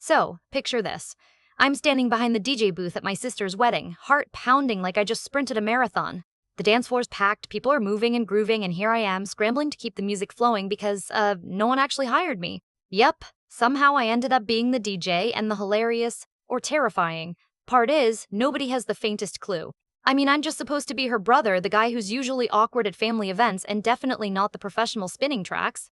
So, picture this. I'm standing behind the DJ booth at my sister's wedding, heart pounding like I just sprinted a marathon. The dance floor's packed, people are moving and grooving, and here I am, scrambling to keep the music flowing because, no one actually hired me. Yep, somehow I ended up being the DJ, and the hilarious, or terrifying, part is, nobody has the faintest clue. I mean, I'm just supposed to be her brother, the guy who's usually awkward at family events and definitely not the professional spinning tracks.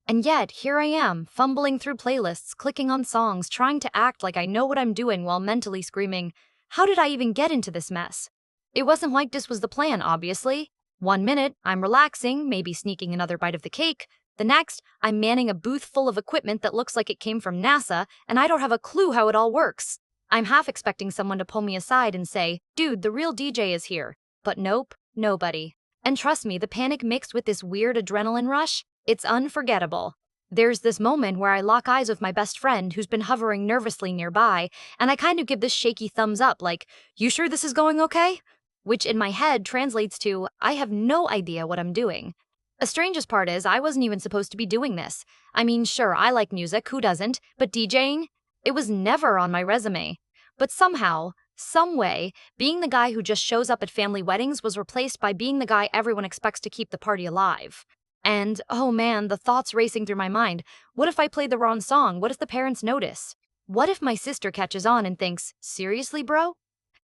And yet, here I am, fumbling through playlists, clicking on songs, trying to act like I know what I'm doing while mentally screaming, how did I even get into this mess? It wasn't like this was the plan, obviously. 1 minute, I'm relaxing, maybe sneaking another bite of the cake. The next, I'm manning a booth full of equipment that looks like it came from NASA, and I don't have a clue how it all works. I'm half expecting someone to pull me aside and say, dude, the real DJ is here. But nope, nobody. And trust me, the panic mixed with this weird adrenaline rush, it's unforgettable. There's this moment where I lock eyes with my best friend who's been hovering nervously nearby, and I kind of give this shaky thumbs up like, you sure this is going okay? Which in my head translates to, I have no idea what I'm doing. The strangest part is, I wasn't even supposed to be doing this. I mean, sure, I like music, who doesn't? But DJing? It was never on my resume. But somehow, some way, being the guy who just shows up at family weddings was replaced by being the guy everyone expects to keep the party alive. And, oh man, the thoughts racing through my mind. What if I played the wrong song? What if the parents notice? What if my sister catches on and thinks, seriously, bro?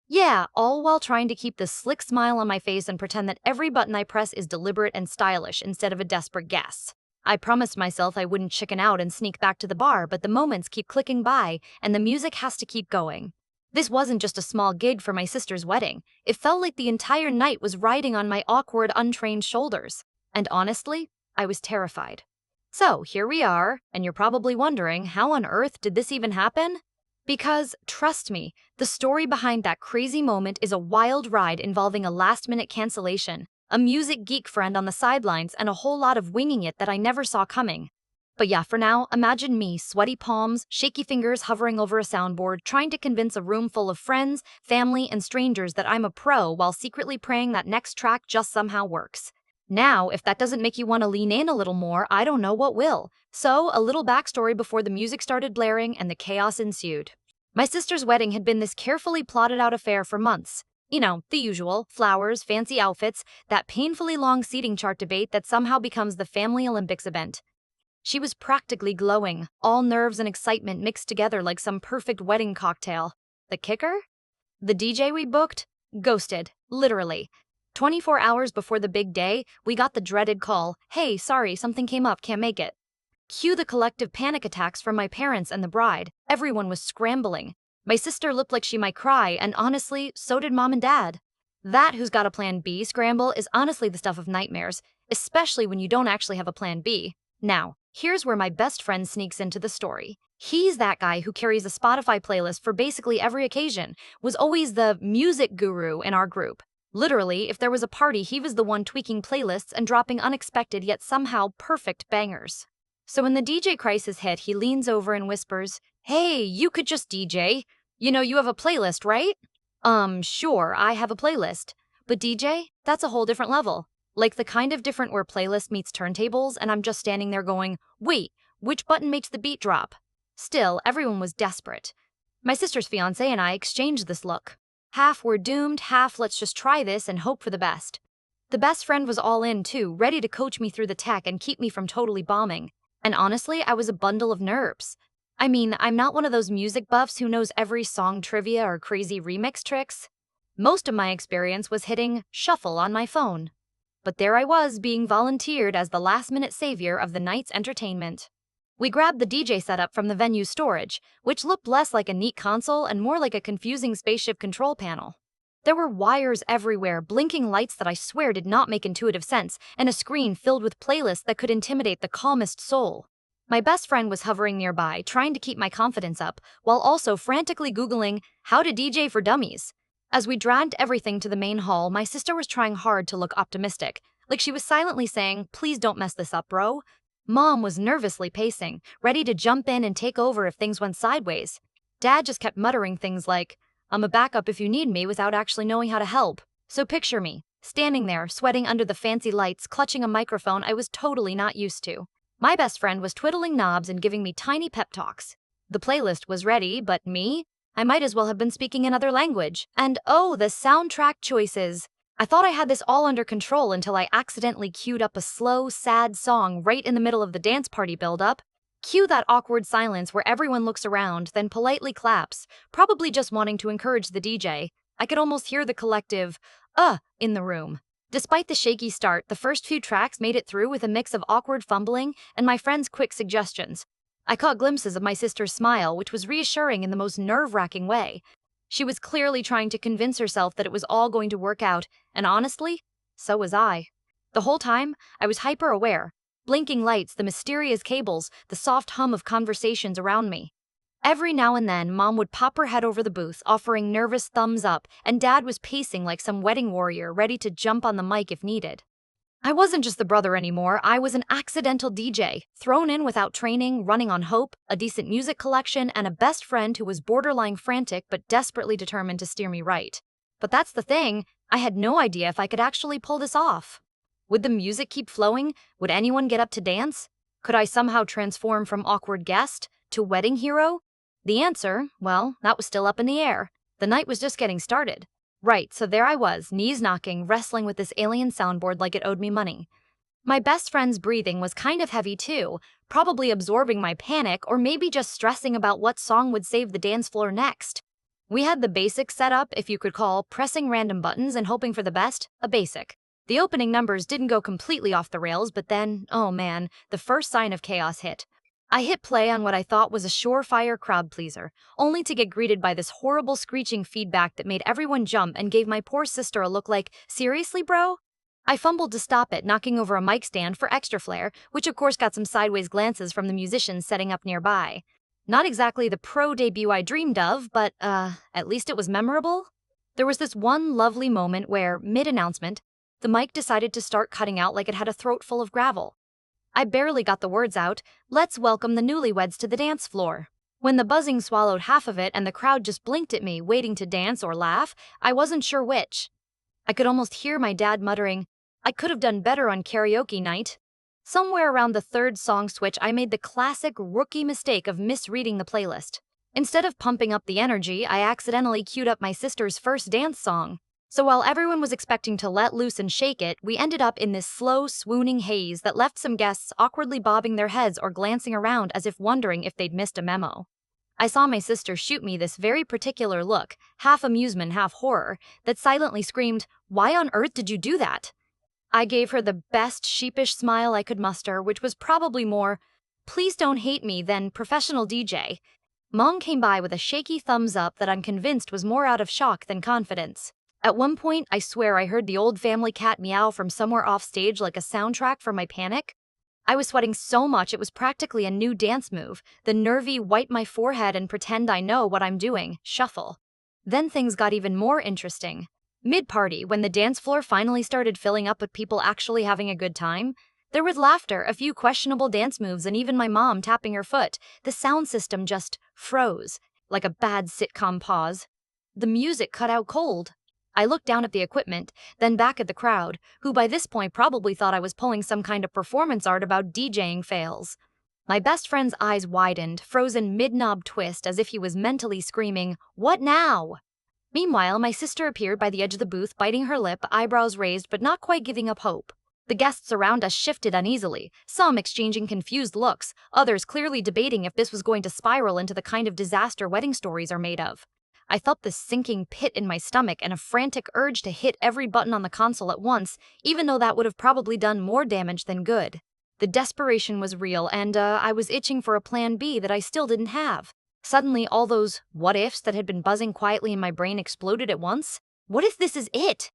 Yeah, all while trying to keep the slick smile on my face and pretend that every button I press is deliberate and stylish instead of a desperate guess. I promised myself I wouldn't chicken out and sneak back to the bar, but the moments keep clicking by, and the music has to keep going. This wasn't just a small gig for my sister's wedding. It felt like the entire night was riding on my awkward, untrained shoulders. And honestly, I was terrified. So, here we are, and you're probably wondering, how on earth did this even happen? Because, trust me, the story behind that crazy moment is a wild ride involving a last-minute cancellation, a music geek friend on the sidelines, and a whole lot of winging it that I never saw coming. But yeah, for now, imagine me, sweaty palms, shaky fingers hovering over a soundboard, trying to convince a room full of friends, family, and strangers that I'm a pro while secretly praying that next track just somehow works. Now, if that doesn't make you want to lean in a little more, I don't know what will. So, a little backstory before the music started blaring and the chaos ensued. My sister's wedding had been this carefully plotted out affair for months. You know, the usual, flowers, fancy outfits, that painfully long seating chart debate that somehow becomes the family Olympics event. She was practically glowing, all nerves and excitement mixed together like some perfect wedding cocktail. The kicker? The DJ we booked? Ghosted, literally. 24 hours before the big day, we got the dreaded call, hey, sorry, something came up, can't make it. Cue the collective panic attacks from my parents and the bride. Everyone was scrambling. My sister looked like she might cry, and honestly, so did mom and dad. That who's got a plan B scramble is honestly the stuff of nightmares, especially when you don't actually have a plan B. Now, here's where my best friend sneaks into the story. He's that guy who carries a Spotify playlist for basically every occasion, was always the music guru in our group. Literally, if there was a party, he was the one tweaking playlists and dropping unexpected yet somehow perfect bangers. So when the DJ crisis hit, he leans over and whispers, hey, you could just DJ. You know, you have a playlist, right? Sure, I have a playlist. But DJ? That's a whole different level. Like the kind of different where playlist meets turntables, and I'm just standing there going, wait, which button makes the beat drop? Still, everyone was desperate. My sister's fiancé and I exchanged this look. Half we're doomed, half let's just try this and hope for the best. The best friend was all in too, ready to coach me through the tech and keep me from totally bombing. And honestly, I was a bundle of nerves. I mean, I'm not one of those music buffs who knows every song trivia or crazy remix tricks. Most of my experience was hitting shuffle on my phone. But there I was, being volunteered as the last-minute savior of the night's entertainment. We grabbed the DJ setup from the venue's storage, which looked less like a neat console and more like a confusing spaceship control panel. There were wires everywhere, blinking lights that I swear did not make intuitive sense, and a screen filled with playlists that could intimidate the calmest soul. My best friend was hovering nearby, trying to keep my confidence up, while also frantically Googling how to DJ for dummies. As we dragged everything to the main hall, my sister was trying hard to look optimistic, like she was silently saying, please don't mess this up, bro. Mom was nervously pacing, ready to jump in and take over if things went sideways. Dad just kept muttering things like, I'm a backup if you need me, without actually knowing how to help. So picture me, standing there, sweating under the fancy lights, clutching a microphone I was totally not used to. My best friend was twiddling knobs and giving me tiny pep talks. The playlist was ready, but me? I might as well have been speaking another language. And oh, the soundtrack choices. I thought I had this all under control until I accidentally queued up a slow, sad song right in the middle of the dance party build-up. Cue that awkward silence where everyone looks around, then politely claps, probably just wanting to encourage the DJ. I could almost hear the collective, in the room. Despite the shaky start, the first few tracks made it through with a mix of awkward fumbling and my friend's quick suggestions. I caught glimpses of my sister's smile, which was reassuring in the most nerve-wracking way. She was clearly trying to convince herself that it was all going to work out, and honestly, so was I. The whole time, I was hyper-aware. Blinking lights, the mysterious cables, the soft hum of conversations around me. Every now and then, Mom would pop her head over the booth, offering nervous thumbs up, and Dad was pacing like some wedding warrior, ready to jump on the mic if needed. I wasn't just the brother anymore, I was an accidental DJ, thrown in without training, running on hope, a decent music collection, and a best friend who was borderline frantic but desperately determined to steer me right. But that's the thing, I had no idea if I could actually pull this off. Would the music keep flowing? Would anyone get up to dance? Could I somehow transform from awkward guest to wedding hero? The answer, well, that was still up in the air. The night was just getting started. Right, so there I was, knees knocking, wrestling with this alien soundboard like it owed me money. My best friend's breathing was kind of heavy too, probably absorbing my panic or maybe just stressing about what song would save the dance floor next. We had the basic setup, if you could call pressing random buttons and hoping for the best, a basic. The opening numbers didn't go completely off the rails, but then, oh man, the first sign of chaos hit. I hit play on what I thought was a surefire crowd pleaser, only to get greeted by this horrible screeching feedback that made everyone jump and gave my poor sister a look like, seriously, bro? I fumbled to stop it, knocking over a mic stand for extra flair, which of course got some sideways glances from the musicians setting up nearby. Not exactly the pro debut I dreamed of, but, at least it was memorable. There was this one lovely moment where, mid-announcement, the mic decided to start cutting out like it had a throat full of gravel. I barely got the words out, let's welcome the newlyweds to the dance floor. When the buzzing swallowed half of it and the crowd just blinked at me, waiting to dance or laugh, I wasn't sure which. I could almost hear my dad muttering, I could have done better on karaoke night. Somewhere around the third song switch, I made the classic rookie mistake of misreading the playlist. Instead of pumping up the energy, I accidentally queued up my sister's first dance song. So while everyone was expecting to let loose and shake it, we ended up in this slow, swooning haze that left some guests awkwardly bobbing their heads or glancing around as if wondering if they'd missed a memo. I saw my sister shoot me this very particular look, half amusement, half horror, that silently screamed, "Why on earth did you do that?" I gave her the best sheepish smile I could muster, which was probably more, "Please don't hate me," than professional DJ. Mom came by with a shaky thumbs up that I'm convinced was more out of shock than confidence. At one point, I swear I heard the old family cat meow from somewhere off stage like a soundtrack for my panic. I was sweating so much it was practically a new dance move, the nervy wipe my forehead and pretend I know what I'm doing, shuffle. Then things got even more interesting. Mid-party, when the dance floor finally started filling up with people actually having a good time, there was laughter, a few questionable dance moves, and even my mom tapping her foot. The sound system just froze, like a bad sitcom pause. The music cut out cold. I looked down at the equipment, then back at the crowd, who by this point probably thought I was pulling some kind of performance art about DJing fails. My best friend's eyes widened, frozen mid-knob twist as if he was mentally screaming, "What now?" Meanwhile, my sister appeared by the edge of the booth, biting her lip, eyebrows raised but not quite giving up hope. The guests around us shifted uneasily, some exchanging confused looks, others clearly debating if this was going to spiral into the kind of disaster wedding stories are made of. I felt this sinking pit in my stomach and a frantic urge to hit every button on the console at once, even though that would have probably done more damage than good. The desperation was real, and I was itching for a plan B that I still didn't have. Suddenly, all those what-ifs that had been buzzing quietly in my brain exploded at once. What if this is it?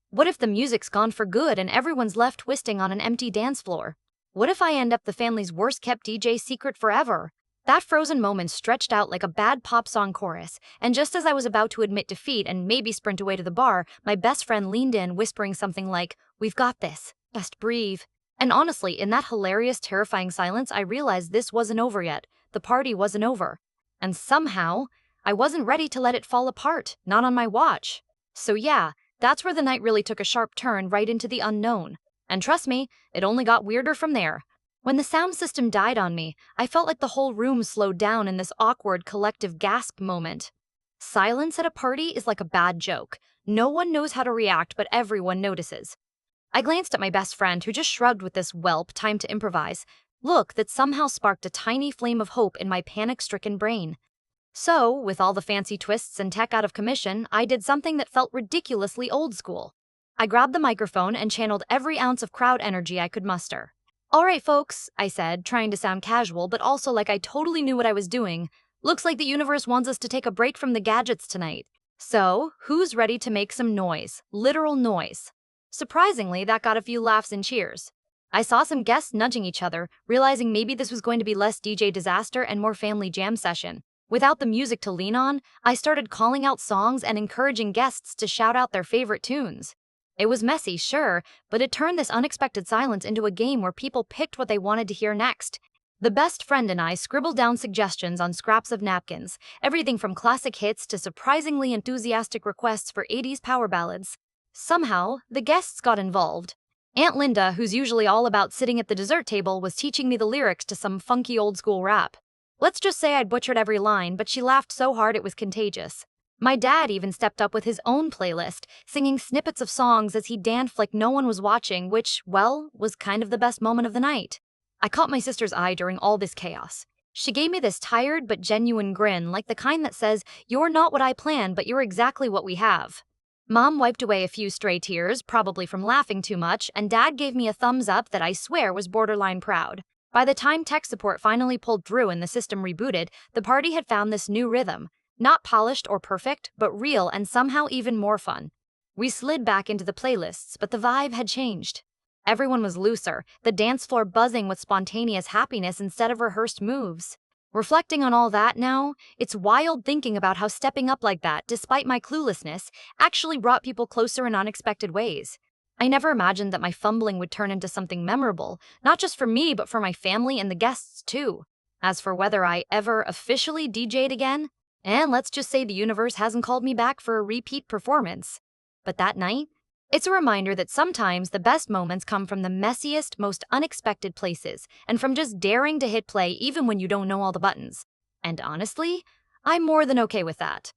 What if the music's gone for good and everyone's left twisting on an empty dance floor? What if I end up the family's worst-kept DJ secret forever? That frozen moment stretched out like a bad pop song chorus, and just as I was about to admit defeat and maybe sprint away to the bar, my best friend leaned in, whispering something like, "We've got this. Just breathe." And honestly, in that hilarious, terrifying silence, I realized this wasn't over yet. The party wasn't over. And somehow, I wasn't ready to let it fall apart, not on my watch. So yeah, that's where the night really took a sharp turn right into the unknown. And trust me, it only got weirder from there. When the sound system died on me, I felt like the whole room slowed down in this awkward collective gasp moment. Silence at a party is like a bad joke. No one knows how to react, but everyone notices. I glanced at my best friend, who just shrugged with this "Welp, time to improvise" look that somehow sparked a tiny flame of hope in my panic-stricken brain. So, with all the fancy twists and tech out of commission, I did something that felt ridiculously old school. I grabbed the microphone and channeled every ounce of crowd energy I could muster. "All right, folks," I said, trying to sound casual, but also like I totally knew what I was doing. "Looks like the universe wants us to take a break from the gadgets tonight. So, who's ready to make some noise? Literal noise." Surprisingly, that got a few laughs and cheers. I saw some guests nudging each other, realizing maybe this was going to be less DJ disaster and more family jam session. Without the music to lean on, I started calling out songs and encouraging guests to shout out their favorite tunes. It was messy, sure, but it turned this unexpected silence into a game where people picked what they wanted to hear next. The best friend and I scribbled down suggestions on scraps of napkins, everything from classic hits to surprisingly enthusiastic requests for 80s power ballads. Somehow, the guests got involved. Aunt Linda, who's usually all about sitting at the dessert table, was teaching me the lyrics to some funky old-school rap. Let's just say I'd butchered every line, but she laughed so hard it was contagious. My dad even stepped up with his own playlist, singing snippets of songs as he danced like no one was watching, which, well, was kind of the best moment of the night. I caught my sister's eye during all this chaos. She gave me this tired but genuine grin, like the kind that says, "You're not what I planned, but you're exactly what we have." Mom wiped away a few stray tears, probably from laughing too much, and Dad gave me a thumbs up that I swear was borderline proud. By the time tech support finally pulled through and the system rebooted, the party had found this new rhythm. Not polished or perfect, but real and somehow even more fun. We slid back into the playlists, but the vibe had changed. Everyone was looser, the dance floor buzzing with spontaneous happiness instead of rehearsed moves. Reflecting on all that now, it's wild thinking about how stepping up like that, despite my cluelessness, actually brought people closer in unexpected ways. I never imagined that my fumbling would turn into something memorable, not just for me, but for my family and the guests too. As for whether I ever officially DJ'd again, and let's just say the universe hasn't called me back for a repeat performance. But that night, it's a reminder that sometimes the best moments come from the messiest, most unexpected places, and from just daring to hit play even when you don't know all the buttons. And honestly, I'm more than okay with that.